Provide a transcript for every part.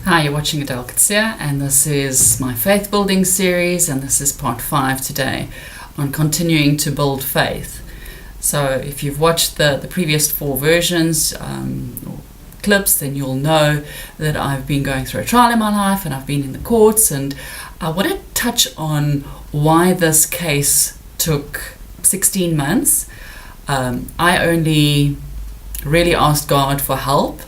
Hi, you're watching Adele Katsia, and this is my faith building series, and this is part 5 today on continuing to build faith. So if you've watched the previous 4 versions or clips, then you'll know that I've been going through a trial in my life and I've been in the courts, and I want to touch on why this case took 16 months. I only really asked God for help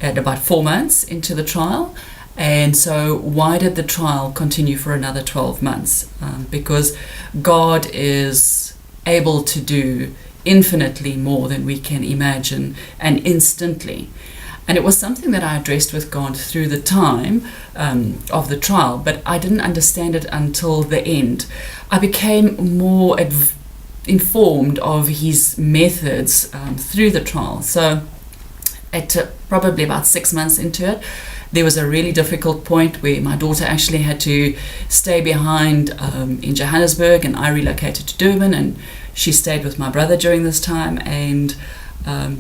at about 4 months into the trial. And so why did the trial continue for another 12 months? Because God is able to do infinitely more than we can imagine and instantly. And it was something that I addressed with God through the time of the trial, but I didn't understand it until the end. I became more informed of his methods through the trial. So at probably about 6 months into it, there was a really difficult point where my daughter actually had to stay behind in Johannesburg, and I relocated to Durban, and she stayed with my brother during this time. And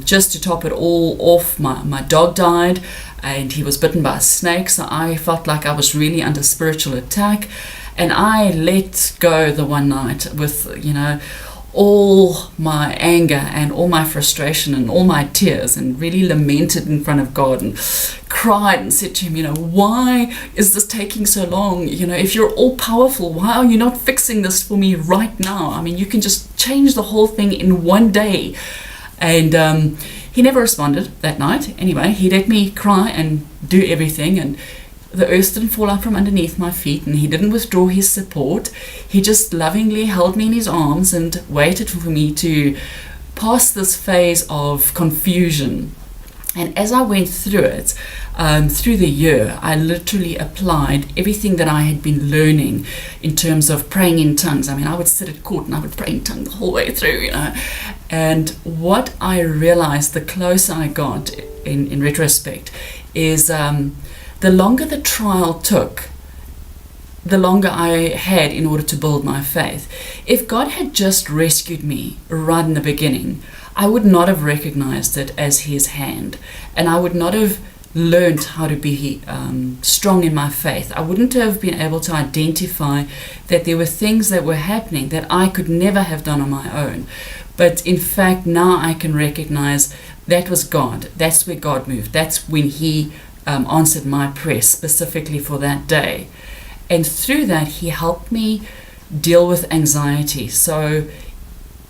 just to top it all off, my dog died, and he was bitten by a snake, so I felt like I was really under spiritual attack. And I let go the one night with, all my anger and all my frustration and all my tears, and really lamented in front of God and cried and said to him, why is this taking so long? If you're all powerful, why are you not fixing this for me right now? I mean, you can just change the whole thing in one day. And he never responded that night. Anyway, he let me cry and do everything, and the earth didn't fall out from underneath my feet, and he didn't withdraw his support. He just lovingly held me in his arms and waited for me to pass this phase of confusion. And as I went through it, through the year, I literally applied everything that I had been learning in terms of praying in tongues. I mean, I would sit at court and I would pray in tongues the whole way through, And what I realized, the closer I got in retrospect, is the longer the trial took, the longer I had in order to build my faith. If God had just rescued me right in the beginning, I would not have recognized it as his hand, and I would not have learned how to be strong in my faith. I wouldn't have been able to identify that there were things that were happening that I could never have done on my own. But in fact, now I can recognize that was God. That's where God moved. That's when he answered my prayer specifically for that day. And through that, he helped me deal with anxiety. So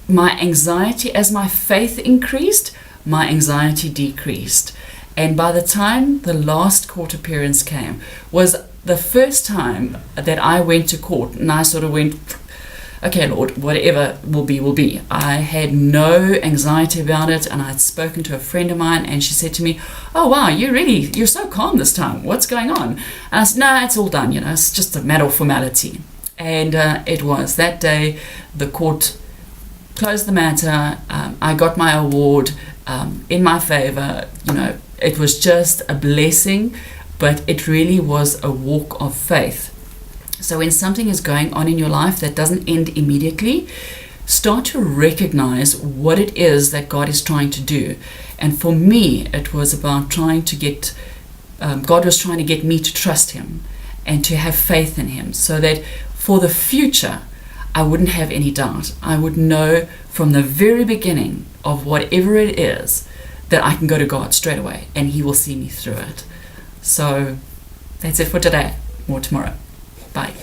my anxiety, as my faith increased, my anxiety decreased. And by the time the last court appearance came, was the first time that I went to court, and I sort of went, okay, Lord, whatever will be, will be. I had no anxiety about it, and I had spoken to a friend of mine, and she said to me, oh, wow, you're so calm this time. What's going on? And I said, no, it's all done, it's just a matter of formality. And it was. That day, the court closed the matter. I got my award in my favor. It was just a blessing, but it really was a walk of faith. So when something is going on in your life that doesn't end immediately, start to recognize what it is that God is trying to do. And for me, it was about trying to get, God was trying to get me to trust him and to have faith in him, so that for the future, I wouldn't have any doubt. I would know from the very beginning of whatever it is that I can go to God straight away and he will see me through it. So that's it for today. More tomorrow. Bye.